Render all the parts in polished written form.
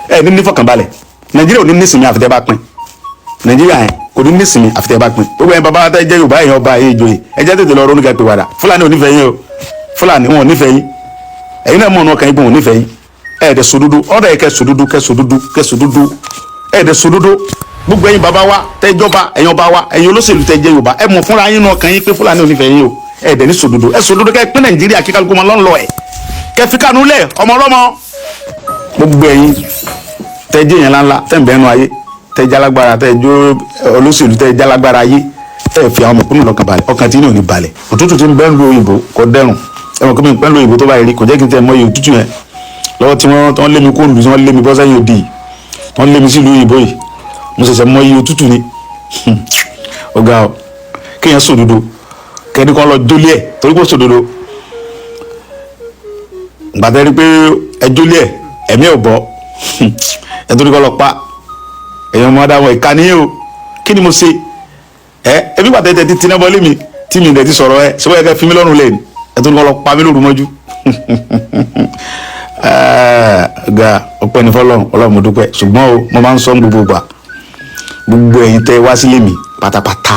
ẹ ní nífọ̀kànbalẹ̀ Nàìjíríà ò ní nísìnyí àfitẹ́ bá pín Nàìjíríà yẹn kò ní nísìnyí àfitẹ́ bá pín gbogbo ẹ̀yin bàbá tẹ́ jẹ́ Yorùbá èèyàn ọba ayé ìjòyè ẹ jẹ́ tètè lọ ronú kẹ́ pé wàdà Fúlàní ò nífẹ̀ẹ́ yín o Fúlàní wọn ò nífẹ̀ẹ́ yín ẹ̀yin náà mọ̀ ọ̀nà ọkàn yín pé wọn ò nífẹ̀ẹ́ yín ẹ̀ẹ́dẹ̀ sòdodo ọ̀dọ̀ yẹ kẹ́ sòdodo ẹ̀ẹ́dẹ̀ sòdodo gbogbo ẹ̀yin bàbá wa tẹ́ jọba ẹ̀yin ọba wa ẹ̀yin olóṣèlú tẹ́ jẹ́ Yorùbá ẹ mọ̀ fúnra yín náà ọkàn yín pé Fúlàní ò nífẹ̀ẹ́ yín o ẹ̀ẹ́dẹ̀ ní sòdodo ẹ sòdodo kẹ́ pín Nàìjíríà kí kálukú máa lọ́nlọ́ ẹ̀ kẹ́ fi Kánú lẹ̀ ọmọ ọlọ́mọ gbogbo ẹ̀yin tẹ́ jẹ́ yẹn ńláńlá tẹ́ ń bẹ́ẹ̀nu ayé tẹ́ jalagbára tẹ́ jó olóṣèlú tẹ́ jalagbára ayé tẹ́ fi àwọn ọmọkùnrin lọ́kàn balẹ̀ ọkàn tí ní ò ní balẹ̀ òtútù tí ń bẹ́ẹ̀ lu òyìnbó kò dẹrùn ẹ̀wọ̀n kí mi pẹ́ lu òyìnbó tó bá rí kò jẹ́ kí n tẹ́ mọ́ iye òtútù yẹn lọ́wọ́ tí wọ́n lé mi kó lù sí wọ́n lé mi bọ́ sẹ́yìn òdì wọ́n lé mi sílùú òyìnbó yìí mo ṣẹ̀ṣẹ̀ mọ iye òtútù ni ọ̀gá ọ kéèyàn sòdodo kẹ́ni kan lọ jólé ẹ̀ torí pé sòdodo gbàtẹ́ rí pé ẹ jólé ẹ̀ ẹ̀mí ò bọ́ ẹ torí kan lọ pa èèyàn ọmọ adáwọ̀ ìkànnì o kí ni mo ṣe ẹbí gbàtẹ́ ti tiná bọ́ lé mi tí mi ìdẹ̀ ti sọ̀rọ̀ ẹ ṣé wọ́n yẹ kẹ́ fi mí lọ́rùn lẹ́nu ẹ torí kan lọ pa mí lóru mọ́jú ga ọpẹ́ ní fọ́lọ́run Ọlọ́run mo dúpẹ́ ṣùgbọ́n o mo máa ń sọ gbogbo gbà gbogbo ẹ̀yin tẹ́ wá sílé mi pátápátá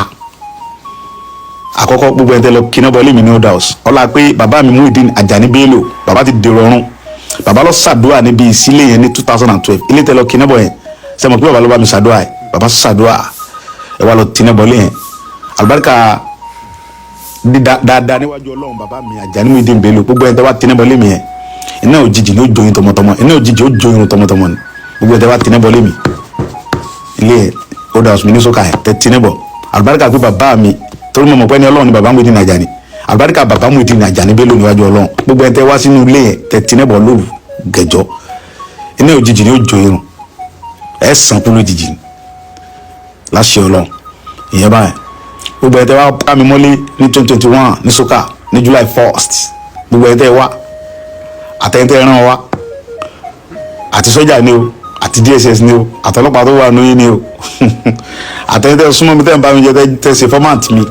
àkọ́kọ́ gbogbo ẹ̀yin tẹ́ lọ kíná bọ lé mi ní old house ọlá pé bàbá mi Muyideen Ajani Bello bàbá ti dèrò ọ̀run bàbá lọ ṣàdúrà níbi ìsílẹ̀ yẹn ní 2012 ilé tẹ́ lọ kíná bọ yẹn ṣe mọ̀ pé bàbá ló bá mi ṣàdúrà ẹ̀ bàbá ṣàdúrà ẹ̀ wá lọ kíná bọ lé yẹn àlùbáríkà dáadáa níwájú Ọlọ́run bàbá mi Ajani Muyideen Bello gbogbo ẹ̀yin tẹ́ wá kíná bọ lé mi yẹn iná òjijì ni ó joyin tọmọtọmọ iná òjijì ó joyin tọmọtọmọ ni gbogbo ẹ̀ tẹ́ wá tiná bọ lé mi ilé old house mi ní sọ́ka ẹ̀ tẹ́ tiná bọ̀ àlùbáríkà pé bàbá mi torí mo mọ̀ pé ní Ọlọ́run ni bàbá Muyideen Ajani àlùbáríkà bàbá Muyideen Ajani Bello níwájú Ọlọ́run gbogbo ẹ̀ tẹ́ wá sínú ilé yẹn tẹ́ tiná bọ̀ lóru gẹ̀jọ́ iná òjijì ni ó joyin ẹ̀ sàn kú lójijì láṣẹ Ọlọ́run ìyẹn báyìí gbogbo ẹ̀ tẹ́ wá ká mi mọ́lé ní 2021 ní sọ́ka ní July 1st gbogbo ẹ̀ tẹ́ wá àtẹ̀yìntẹ̀ ẹran wa àti sọ́jà ni o àti DSS ni o àtọlọ́pàá tó wà lóyún ni o àtẹ̀yìntẹ̀ súnmọ́ mi tẹ́ ń bá mi jẹ tẹ́ ṣe fọ́màtì mi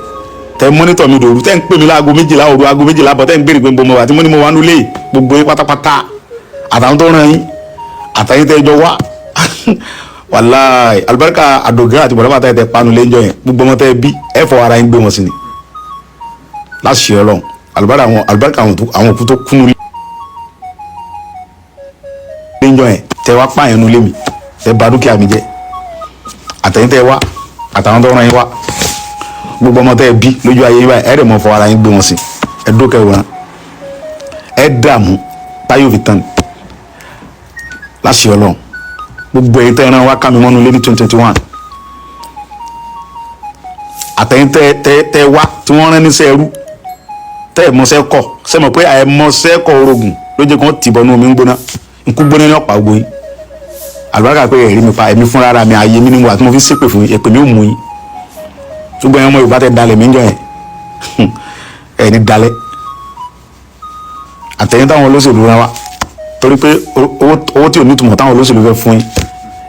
tẹ́ mọ́nítọ̀ mi dòru tẹ́ ń pè mí láago 12 òru aago 12 bọ̀ tẹ́ ń béèrè pé mo wà tí mo ní mo wà nulẹ̀ gbogbo yín pátápátá àtàwọn tó ràn yín àtẹ̀yìntẹ̀ ẹjọ́ wá wàláì àlùbáríkà àdògán àti bọ̀dọ́ bàtà ẹ̀ tẹ́ panu lẹ́jọ́ yẹn gbogbo ọmọ tẹ́ bí ẹ̀ fọ ara yín gbé wọn sí ni láṣẹ Ọlọ́run àlùbáríkà àwọn òkú tó kúnú níjọ yẹn tẹ wá pààyàn nulẹ̀ mi tẹ bà dúkìá mi jẹ́ àtẹ̀yìn tẹ wá àtàwọn tó ràn yín wá gbogbo ọmọ tẹ bí lójú ayé yín báyìí ẹ rẹ̀ mọ́ fọ ara yín gbé wọn sí ẹ dókè wọn ẹ dààmú táyọ̀ fi tán láṣẹ Ọlọ́run gbogbo ẹ̀yin tẹ ràn wá ká mi mọ́nu lé ní 2021 àtẹ̀yìn tẹ wá tí wọ́n rán níṣẹ́ ẹrú tẹ mọ́ṣẹ́ kọ̀ sẹ́mọ̀ pé àìmọ́ṣẹ́ kọ̀ orogún lójú kan tìbọnú omi ń gbóná nkú gbóná ní ọ̀pá gbóyin àlùbáríkà pé ẹ̀rí mi pa ẹ̀mí fúnra ara mi ayé mi ni mo wà tí mo fi ṣépè fún èpè mi ò mú yín ṣùgbọ́n ẹ̀yàn ọmọ Yorùbá tẹ dalẹ̀ mi ń jọ yẹn ẹ̀ ní dalẹ̀ àtẹ̀yìn táwọn olóṣèlú rán wa torí pé owó tí ò ní túmọ̀ táwọn olóṣèlú fẹ́ fún yín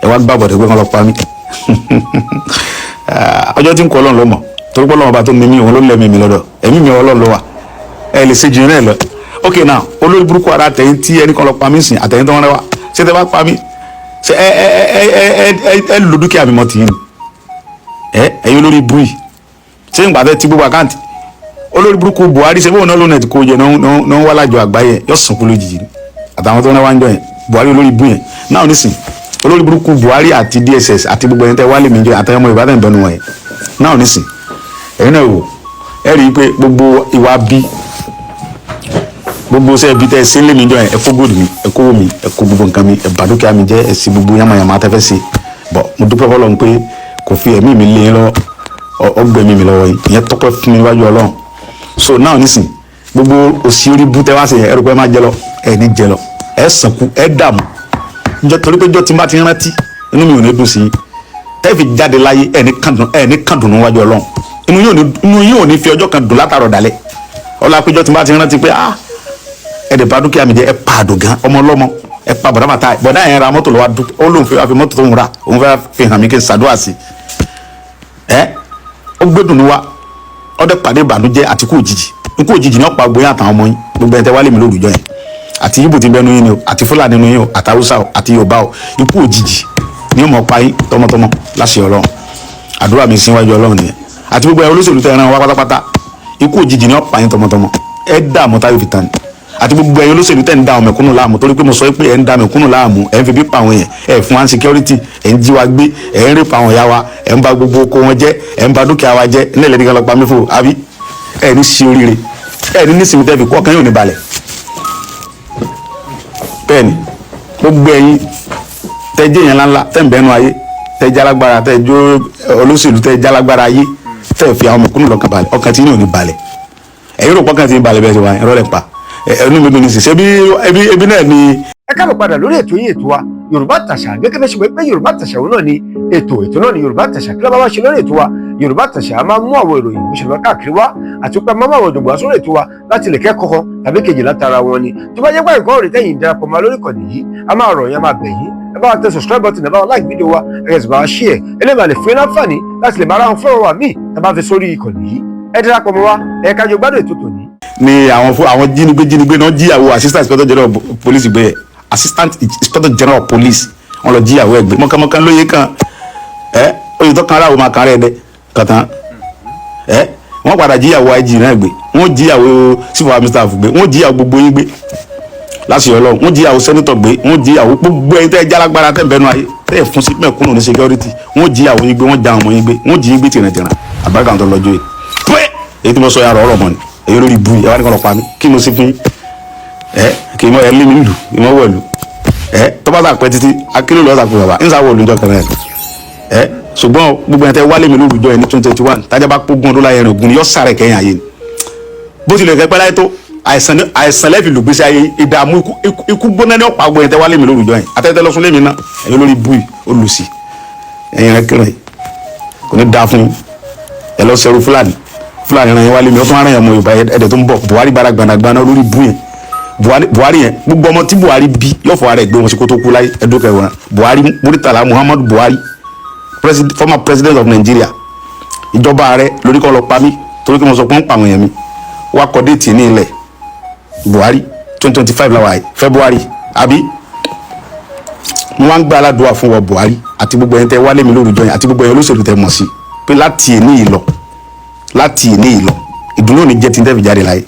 ẹ̀ wá gbàgbọ́ dẹ̀ pé kán lọ pa mí ọjọ́ tí ń kọ́ Ọlọ́run ló mọ̀ torí pé Ọlọ́run ọba tó ní mí òun ló lẹ́mìí mi lọ́dọ̀ ẹ̀mí mi Ọlọ́run ló wà ẹ̀ lè ṣe jù náà lọ ok now olórí burúkú ara àtẹ̀yìn tí ẹnì kan lọ pa mí sìn àtẹ̀yìn tó ń rẹwà ṣé tẹ bá pa mí ṣe ẹ lò dúkìá mi mọ́ tì yín ẹ̀yin olórí burú yìí ṣé ń gbàdẹ́ tí gbogbo àkáǹtì olórí burúkú Buhari ṣe bóun náà lónà tí kò jẹ náà ń wá lájọ àgbáyé yóò sùn kú lójijì àtàwọn tó ń rẹwà ń jọ yẹn Buhari olórí burú yẹn náà nísìn olórí burúkú Buhari àti DSS àti gbogbo ẹni tẹ wálé mi jẹ àtẹ̀yìn ọmọ Ìbàdàn ìbẹnu wọn yẹn náà nísìn ẹ̀yin náà wò ẹ rí i pé gbogbo ìwà bí gbogbo sẹ bi tẹ ṣe lé mi jọ yẹn ẹ kó góòlù mi ẹ kó wó mi ẹ kó gbogbo nǹkan mi ẹ bà dúkìá mi jẹ́ ẹ sì gbogbo yamayama tẹ fẹ́ ṣe bọ mo dúpẹ́ fọ́lọ́run pé kò fi ẹ̀mí mi lé lọ ọgbẹ̀mí mi lọ́wọ́ yìí ìyẹn tọ́pẹ́ fún mi wájú Ọlọ́run so náà nísìn gbogbo òsì orí bú tẹ wá sí yẹn ẹ rò pé ẹ má jẹ lọ ẹ ní jẹ lọ ẹ sànkú ẹ dààmú torí pé jọ tí n bá ti rántí inú mi ò ní dùn sí i tẹ́ fi jáde láyé ẹ ní kàndùn níwájú Ọlọ́run inú yín ò ní fi ọjọ́ kan dùn látàrọ̀ dalẹ̀ ọlá péjọ tí n bá ti rántí pé ẹ̀dẹ̀ bá dúkìá mi jẹ́ ẹ pa àdògán ọmọ ọlọ́mọ ẹ pa bọ̀dá màtá bọ̀dá yẹn ra mọ́tò lọ́wọ́ ó lóun fẹ́ fi mọ́tò tó ń ra òun fẹ́ fi hàn mí kí n ṣàdúrà sí ó gbẹ́dùn wa ọdẹ pàdé ìbànújẹ́ àti ikú òjijì ní ọ̀pá gbóyè àtàwọn ọmọ yín gbogbo ẹ̀ tẹ́ wálé mi lórúkọ yẹn àti Ìgbò tí bẹnu yín ni o àti Fúlàní nínú yín o àti Haúsá o àti Yorùbá o ikú òjijì ni ó mọ̀ pa yín tọmọtọmọ láṣẹ Ọlọ́run àdúrà mi síwájú Ọlọ́run nìyẹn àti gbogbo ẹ olóṣèlú tẹ ẹran wá pátápátá ikú òjijì ni ó pa yín tọmọtọmọ ẹ dààmú táyọ̀ fi tán ni àti gbogbo ẹ̀yin olóṣèlú tẹ̀ ń da ọmọkúnnù láàmú torí pé mo sọ pé ẹ̀ ń da ọmọkúnnù láàmú ẹ̀ ń fi bí pa àwọn yẹn ẹ̀ fún wa security ẹ̀ ń jí wa gbé ẹ̀ ń rèpa àwọn ìyá wa ẹ̀ ń ba gbogbo oko wọn jẹ́ ẹ̀ ń ba dúkìá wa jẹ́ ní ẹ̀lẹ́dìkan lọ́pàá mi fò àbí ẹ̀ ní sí oríire ẹ̀ ní nísìnyí tẹ́ fi kọ́ ọkàn yóò ní balẹ̀ bẹ́ẹ̀ ni gbogbo ẹ̀yin tẹ́ jẹ́ yẹn ńláńlá tẹ́ ń bẹ́nu ayé tẹ́ jálágbára tẹ́ jó olóṣèlú tẹ́ jálágbára ayé tẹ́ fi àwọn ọmọkúnnù lọ́kàn balẹ̀ ọkàn tí yóò ní balẹ̀ ẹ̀yin rò pọ́kàn tí ń balẹ̀ bẹ́ẹ̀ ti wá ẹ̀rọ lẹ̀ pa ẹnu mi ní sísẹ ebi náà ni. ẹ káàbọ̀ padà lórí ètò yín ètò wa Yorùbá Àtàṣà gẹ́gẹ́ bẹ́ẹ̀ ṣe pé Yorùbá Àtàṣà òun náà ni ètò náà ni Yorùbá Àtàṣà kí ló bá wá ṣe lórí ètò wa Yorùbá Àtàṣà a máa mú àwọn ìròyìn ìṣẹ̀lẹ̀ káàkiri wá àti pé a máa mú àwọn òdògbò sórí ètò wa láti lè kẹ́kọ̀ọ́ kan tàbí kejì látara wọn ni tó bá jẹ́ pé nǹkan ọ̀rẹ́ tẹ̀yìn darapọ̀ máa lórí ìkànnì yìí a máa rọ̀ yín a máa bẹ̀ yín ẹ bá wa tẹ subscribe button ẹ bá wa like video wa ẹ sì bá wa share eléyìí máa lè fún yín láǹfààní láti lè máa ráhùn fún wa míì tá a bá fi sórí ìkànnì yìí ẹ darapọ̀ mọ́ wa ẹ ká jọ gbádùn ètò tòní. ni àwọn jínigbé náà jíyàwó assistant inspector general police gbé assistant inspector general police wọn lọ jíyàwó ẹgbẹ mọkànmọkàn lóye kan oyè tó kan aráàlú máa kan rẹ dẹ kàtàn wọn padà jíyàwó IG náà gbé wọn jíyàwó civil army staff gbé wọn jíyàwó gbogbo yín gbé láti Ọlọ́run wọn jíyàwó senator gbé wọn jíyàwó gbogbo ẹ̀yin tẹ́ jálágbára tẹ́ bẹnu ayé tẹ́ fún sí mẹ̀kúnnù ní security wọn jíyàwó yín gbé wọn já ọmọ yín gbé wọn jí yín gbé tìrìntìrìn àbáríkà tó lọ́jọ́ yìí pé èyí tí mo sọ yàrá ọ̀rọ̀ mọ ni èyí lórí ibu ẹ wá ní kọ́ lọ pa mí kí mo ṣe fún yín kì í mọ ẹ lé mi lù ìmọ̀ wọ̀lú tọ́ba tà pẹ́ títí akíló lọ́ọ́ tàkùn bàbá ń sáwọ́ olùjọ kan náà ṣùgbọ́n gbogbo ẹ̀ tẹ́ wálé mi lórúkọ yẹn ní 2021 tájà bá pógun ọdún láyé rẹ̀ ògùn yọ sàrẹ̀ kẹ́yìn ayé ni bó tilẹ̀ kẹ́ pẹ́ láyé tó àìsàn lẹ́fì lùgbésí ayé ìdààmú ikú gbóná ní ọ̀pá gbogbo ẹ̀ tẹ́ wálé mi lórúkọ yẹn àtẹ́tẹ́ lọ́sùn lé mi náà ẹ̀yin lórí bui olùsì ẹ̀yin rẹ̀ kẹrẹ̀ kò ní dáa fún ẹ lọ sẹ́rù Fúlàní ràn yẹn wálé mi ọtún ara yẹn mọ Yorùbá ẹ̀dẹ̀ tó ń bọ̀ Buhari gbára gbanagbana lórí bui yẹn Buhari yẹn gbogbo ọmọ tí Buhari bí yóò fọ ara ẹ gbé wọn sí kó tó kú láyé ẹdókè wọn Buhari Muritala Muhammadu Buhari former president of Nigeria ìjọba rẹ lórí kọ́ lọ pa mí torí kí mo sọ pé ń pa àwọn èèyàn mi wá kọ́ déètì ní ilẹ̀ Buhari 2025 làwọn àyè February àbí mo wá ń gbé aládùúwà fún wọn Buhari àti gbogbo ẹni tẹ wálé mi lórí ìjọyìn àti gbogbo ẹni olóṣèlú tẹ mọ̀ sí pé láti èní ìlọ ìdùnnú ò ní jẹ́ tí ń tẹ́ fi jáde láyé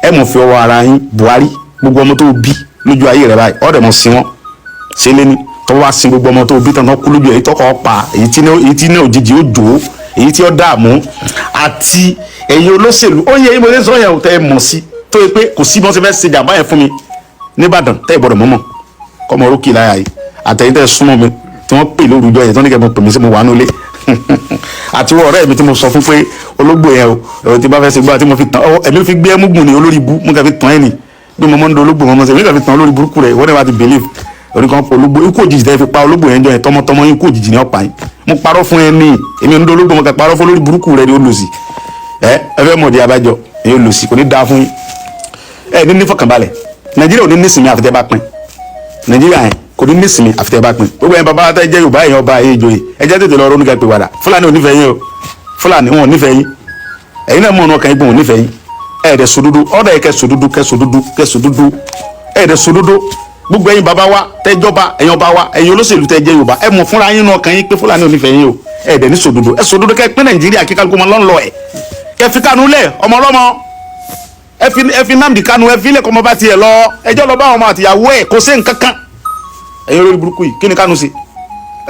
ẹ mọ̀ fi ọwọ́ ara yín Buhari gbogbo ọmọ tó bí lójú ayé rẹ báyìí ọ̀dẹ̀ mọ̀ sí wọn ṣe lé ní tọ́wọ́ wá sin gbogbo ọmọ tó bí tán kú lójú èyí tọ́kọ̀ pa èyí tí náà òjijì ó jò ó èyí tí ó dààmú àti ẹ̀yin olóṣèlú ó yẹ yín mo lè sọ yẹn ò tẹ́ ẹ mọ̀ sí tó yẹ pé kò sí bí wọ́n ti fẹ́ ṣe jàmbá yẹn fún mi nìbàdàn tẹ́ ẹ gbọ́dọ̀ mọ́mọ́ kọ́mọ orókì láyà yìí àtẹ̀yìn tẹ́ ẹ súnmọ́ mi tí wọ́n pè lórúkọ yẹn tí wọ́n ní kẹ́ mọ̀ pè mí sí mo wà nulẹ̀ àti wọ́n ọ̀rẹ́ mi tí mo sọ fún pé ológbò yẹn o ẹ̀rọ tí bá fẹ́ ṣe gbá tí mo fi tán ẹ̀mí fi gbé ẹmúgùn ní olórí ibú mo kàn fi tán ẹ̀ ní bí mo mọ́ ń do ológbò mọ́ ṣe èmi kàn fi tán olórí burúkú rẹ̀ wọ́n dẹ̀ wá ti believe oníkan pọ̀ ológbò ikú òjijì tẹ́ fi pa ológbò yẹn jọ yẹn tọmọtọmọ ikú òjijì ní ọ̀pá yín mo parọ́ fún ẹ ní èmi ń do ológbò mo kàn parọ́ fún olórí burúkú rẹ̀ ní olùsì ẹ fẹ́ mọ̀ di abájọ èyí olùsì kò ní dáa fún yín ẹ ní fọkànbalẹ̀ Nàìjíríà ò ní nísìnyí àfitẹ́ bá pín Nàìjíríà yẹn kò ní nísìnyí àfitẹ́ bá pín gbogbo yẹn bàbá tẹ́ jẹ́ Yorùbá èèyàn ọba èyí ìjòyè ẹ jẹ́ tètè lọ ronú kẹ́ pé wàdà Fúlàní ò nífẹ̀ẹ́ yín o Fúlàní wọn ò nífẹ̀ẹ́ yín ẹ̀yin náà mọ̀ ọ̀nà ọkàn yín pé wọn ò nífẹ̀ẹ́ yín ẹ̀ẹ́dẹ̀ sòdodo ọ̀dọ̀ yẹ kẹ́ sòdodo ẹ̀ẹ́dẹ̀ sòdodo gbogbo ẹ̀yin bàbá wa tẹ́ jọba ẹ̀yin ọba wa ẹ̀yin olóṣèlú tẹ́ jẹ́ Yorùbá ẹ mọ̀ fúnra yín náà ọkàn yín pé Fúlàní ò nífẹ̀ẹ́ yín o ẹ̀ẹ́dẹ̀ ní sòdodo ẹ sòdodo kẹ́ pín Nàìjíríà kí kálukú mọ lọ́nlọ́ ẹ̀ kẹ́ fi Kánú lẹ̀ ọmọ ọlọ́mọ ẹ fi Nnamdi Kanu ẹ fi lẹ̀ kọ́mọ bá tiẹ̀ lọ ẹjọ́ lọ bá ọmọ àtìyàwó ẹ̀ kò sí nǹkan kan ẹ̀yin olórí burúkú yìí kí ni Kanu ṣe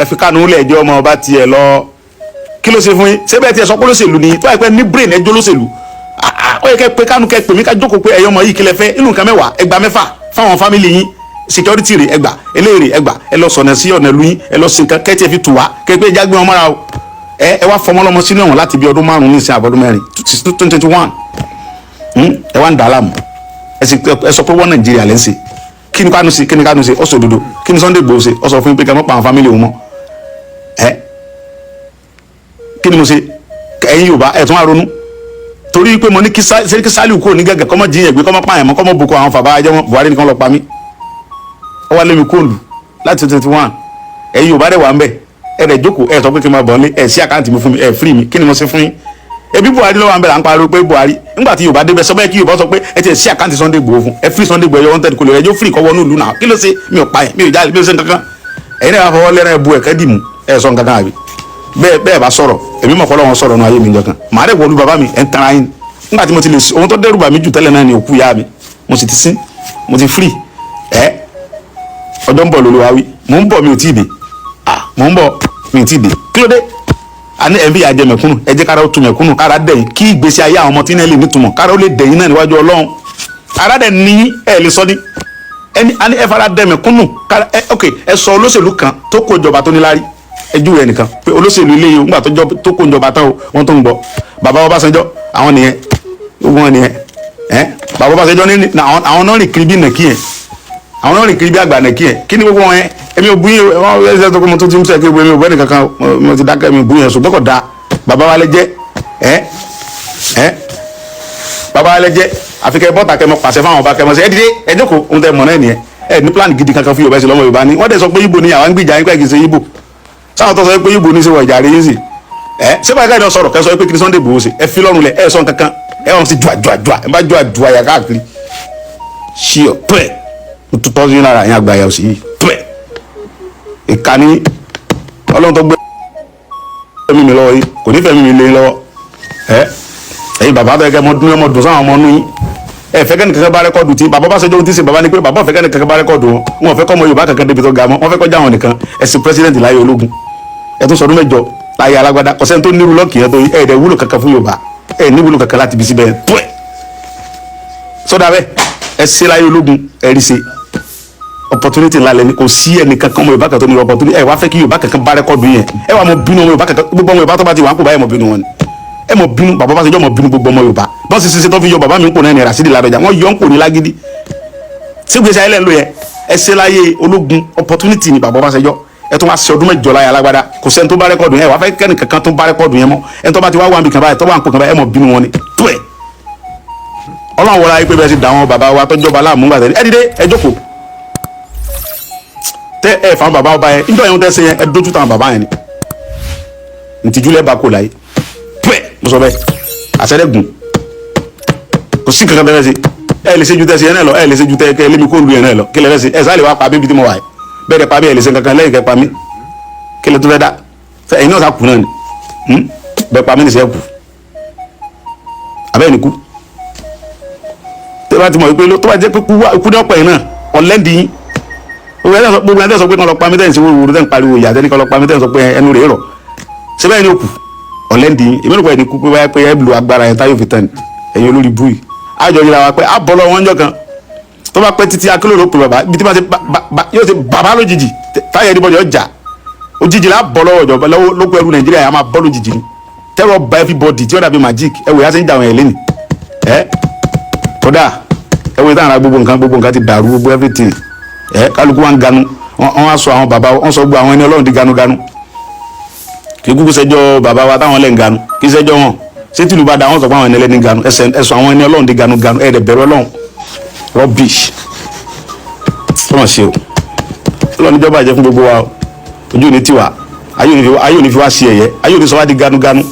ẹ fi Kanu lẹ̀ ẹjọ́ ọmọ bá tiẹ̀ lọ kí ló ṣe fún yín ṣé bẹ́ẹ̀ tiẹ̀ sọ pé olóṣèlú ni tó àìpẹ́ ní brain ẹjọ́ olóṣèlú ó yẹ kẹ́ pé Kanu kẹ́ pè mí ká jókòó pé ẹ̀yọ́ ọmọ yìí kílẹ̀ fẹ́ inú nǹkan mẹ́wàá ẹgbàá mẹ́fà fáwọn fámìlì yín security rẹ̀ ẹgbàá eléyìí ẹgbàá ẹ lọ sọ̀nà sí ọ̀nà ìlú yín ẹ lọ sí nǹkan kẹ́tì ẹ fi tù wá kẹ́ pé jágbé wọn mọ́ra o ẹ wá fọmọlọmọ sínú ẹ̀wọ̀n láti bí ọdún 5 ní ìsìn àbọ̀dún 4 2021 ẹ wá ń dà á láàmú ẹ sọ pé wọ́n Nàìjíríà lẹ́ ń ṣe kí ni Kanu ṣe ó sọ òdodo kí ni Sunday Igboho ṣe ó sọ fún pé kẹ́ mọ́ pa àwọn fámìlì òun mọ́ kí ni mo ṣe ẹ̀yin Yorùbá ẹ̀ tún wá ronú torí pé mo ní kí Sẹ́ríkì Sàlíù kúrò ní gẹ́gẹ́ kọ́mọ́ jíyàn gbé kọ́mọ́ pààyàn mọ́ kọ́mọ́ boko àwọn fàbá ajẹ́ wọn Buhari nìkan lọ pa mí ó wá lé mi kóòlù láti 2021 ẹ̀yin Yorùbá dẹ̀ wà ń bẹ̀ ẹ̀ dẹ̀ jókòó ẹ̀ sọ pé kí n máa bọ̀ nílé ẹ̀ sí àkáǹtì mi fún mi ẹ̀ fírì mi kí ni mo ṣe fún yín ebi Buhari ló wà ń bẹ̀rẹ̀ à ń pariwo pé Buhari nígbà tí Yorùbá débẹ̀ sọ bẹ́ẹ̀ kí Yorùbá sọ pé ẹ ti ṣí àkáǹtì Sunday Igboho fún ẹ free Sunday Igboho ẹ yọ 130 kò lè ẹjọ́ free kọ́wọ́ ní ìlú náà kí ló ṣe mi ò pa ẹ̀ mi ò jáde mi ò ṣe nǹkankan ẹ̀yin náà fọwọ́ lẹ́rẹ̀ bu ẹ̀kẹ́ dì mú ẹ̀ sọ nǹkankan àbí bẹ́ẹ̀ bá sọ̀rọ̀ èmi mọ̀ fọlọ́wọn sọ̀rọ̀ náà ayé mi nǹkan màá dẹ̀ wọlú bàbá mi ẹ̀ ń tanra yín nígbà tí mo ti lè ohun tó dẹ́rù bà mí jù tẹ́lẹ̀ náà ni òkú ìyá mi mo sì ti sín mo ti free ọjọ́ ń bọ̀ lóluwa wí mò ń bọ̀ mi ò tí ì dé mò ń bọ̀ mi ò tí ì dé kí ló dé àní ẹ̀ ń bí ìyá jẹ mẹ̀kúnnù ẹ jẹ́ kára ó tu mẹ̀kúnnù kára dẹ̀yìn kí ìgbésí ayé àwọn ọmọ tí náà lè nítumọ̀ kára ó lè dẹ̀yìn náà níwájú Ọlọ́run ara dẹ̀ ní ẹ̀ lè sọ ní ẹni àní ẹ fara dẹ̀ mẹ̀kúnnù kára ok ẹ sọ olóṣèlú kan tó kó ìjọba tó níláárí ẹ júwe ẹnìkan pé olóṣèlú ilé yìí nígbà tó kó ìjọba tán o wọ́n tó ń gbọ́ bàbá Ọbásanjọ́ àwọn nìyẹn wọn nìyẹn bàbá Ọbásanjọ́ ní àwọn náà rìn kiri bí nàkí yẹn àwọn náà rìn kiri bí àgbà nàkí yẹn kí ni gbogbo wọn yẹn èmi ò búyìn wọn ẹsẹ tó kọ mo tó ti ń sẹ kí èmi ò bẹ́ẹ̀ nìkankan mo ti dákẹ́ mi ò búyìn ẹ̀sùn tó kọ̀ da bàbá wa lẹ jẹ́ bàbá wa lẹ jẹ́ àfikẹ́ bọ́tà kẹmọ pàṣẹ fáwọn ọba kẹmọ sí ẹ dìde ẹ jókòó ohun tẹ mọ̀ náà nìyẹn ẹ ní plan gidi kankan fún Yorùbá sí lọ́mọ Yorùbá ni wọ́n dẹ̀ sọ pé Ìgbò ni àwọn ń gbìjà yín pẹ́ kì í ṣe Ìgbò sáwọn tó sọ pé Ìgbò ní í ṣe wọ ìjà rí yín sí ṣé báyìí káyọ̀ sọ̀rọ̀ kẹ́ sọ pé kí ni Sunday Igboho ṣe ẹ fi lọ́rùn lẹ̀ ẹ sọ kankan ẹ wọ́n ti dùà ẹ bá dùà yà káàkiri ṣí ọ pẹ́ tutọ́ sí lára yẹn àgbà yà sí yìí pẹ́ ìkànnì Ọlọ́run tó gbé mi lọ́wọ́ yìí kò ní fẹ́ mi lé lọ́wọ́ ẹ̀yin bàbá tó yẹ kẹ́ ọmọ dùn sáwọn ọmọ nú yín ẹ fẹ́ kẹ́ni kankan bá rẹ́kọ̀dù tí bàbá Ọbásanjọ́ ti ṣe bàbá ni pé bàbá fẹ́ kẹ́ni kankan bá rẹ́kọ̀dù wọn fẹ́ kọ́ ọmọ Yorùbá kankan débi tó ga mọ́ wọn fẹ́ kọjá àwọn nìkan ẹ̀sìn pírẹsidẹ́ntì láyé ológun ẹ tún sọdún mẹ́jọ láyé alágbádá kọsẹ́ tó nírú lọ́ọ̀kì yẹn tó yí ẹ̀ẹ́dẹ̀ wúlò kankan fún Yorùbá ẹ̀ ní wúlò kankan láti bí síbẹ̀ tó ẹ̀ sọdá bẹ́ẹ̀ ẹ ṣe láyé ológun ẹ rí ṣe opportunity ńlá lẹni kò sí ẹnì kankan ọmọ Yorùbá kan tó ní opportunity ẹ wá fẹ́ kí Yorùbá kankan bá rẹ́kọ̀dù yẹn ẹ wà mọ bínú ọmọ Yorùbá kankan gbogbo ọmọ Yorùbá tó bá ti wà ń kó báyìí mọ bínú wọn ni ẹ mọ bínú bàbá Ọbásanjọ́ mọ bínú gbogbo ọmọ Yorùbá bọ́n sì ṣe tó fi yọ bàbá mi ń pò náà ní Rasidi Ládọjà wọ́n yọ ń pò ní Lágídí sígbèsè ayẹlẹ ń lò yẹ ẹ ṣe láyé ológun opportunity ni bàbá Ọbásanjọ́ ẹ tún wá ṣe ọdún mẹ́jọ láyé alágbádá kò sẹ́ni tó bá rẹ́kọ̀dù yẹn wà fẹ́ kẹ́ni kankan tó bá rẹ́kọ̀dù yẹn mọ́ ẹni tó bá ti wá wà níbi kan báyìí tó bá ń pò kan báyìí ẹ mọ bínú wọn ni tó ẹ Ọlọ́run wọlé ayé pé bẹ́ẹ̀ sì dà wọn bàbá wa tó jọba láàmú gbà tẹ́lẹ̀ ẹ dìde ẹ jókòó tẹ ẹ fà bàbá ọba yẹn níjọ́ yẹn tẹ́ ṣe yẹn ẹ dójú tàn bàbá yẹn ni ntìjú lẹ́ bá kó láyé pẹ́ mo sọ bẹ́ẹ̀ àṣẹ́dẹ́gùn kò sí kankan tẹ́lẹ̀ sí ẹ lè ṣe ju tẹ́ ṣe yẹn náà lọ ẹ lè ṣe ju tẹ́ kẹ́ lémi kó lu yẹn náà lọ kí lè fẹ́ ṣe ẹ sáà lè wá pa bíbi tí mo wà yìí bẹ́ẹ̀ dẹ̀ pa mí ẹ lè ṣe kankan lẹ́yìn kẹ́ pa mí kí lè tó fẹ́ dá ẹ̀yin náà sá kù náà ni bẹ́ẹ̀ pa mí nìṣẹ́ kù abẹ́ ní kú tẹ́ bá ti mọ̀ wípé tó bá jẹ́ pé kú ní ọ̀pọ̀ yìí náà ọ̀lẹ́ndì gbogbo ẹni tẹ́ sọ pé kọ́ lọ pa mí tẹ́ ń ṣe wúru tẹ́ ń pariwo ìyá tẹ́ni kọ́ lọ pa mí tẹ́ ń sọ pé ẹnu rẹ̀ rọ̀ ṣé bẹ́ẹ̀ ni ó kù ọ̀lẹ́ndì èmi nípa ẹni kú pé wáyé pé ẹ lu agbára yẹn táyọ̀ fi tán ẹ̀yin olórí búyì àjọ yìí la wa pé àbọ̀lọ̀ wọn jọ kan tó bá pẹ́ títí akérò pé bàbá ibi tí wọ́n ti yóò ti bàbá lójijì táyà ẹnibọ̀dì ọjà òjijì la bọ̀ lọ́wọ́ ìjọba lóko ẹrú Nàìjíríà yà máa bọ́ lójijì ni tẹ́rọ ba everybody tí ó dàbí magic ẹ̀wò yà á ti ń jà wọ̀nyẹn lẹ́nu kódà ẹ̀wò yìí táwọn ará gbogbo nǹkan ti dàrú gbogbo everything kálukú wa ń ganu wọn wá sọ àwọn bàbá wọn sọ gbogbo àwọn ẹni Ọlọ́run di ganuganu kì í kúkú ṣẹjọ́ bàbá wa táwọn lẹ́ ń ganu kì í ṣẹjọ́ wọn ṣé tìlú bá da wọn sọ pé àwọn ẹni ẹlẹ́ni ganu ẹ̀sọ̀ àwọn ẹni Ọlọ́run di ganuganu ẹ̀ẹ́dẹ̀ bẹ̀rù Ọlọ́run rubbish ọlọ́run ṣe o ọlọ́run níjọba jẹ́ fún gbogbo wa ojú ò ní tiwa ayé ò ní fi wá sí ẹ̀yẹ ayé ò ní sọ wá di ganuganu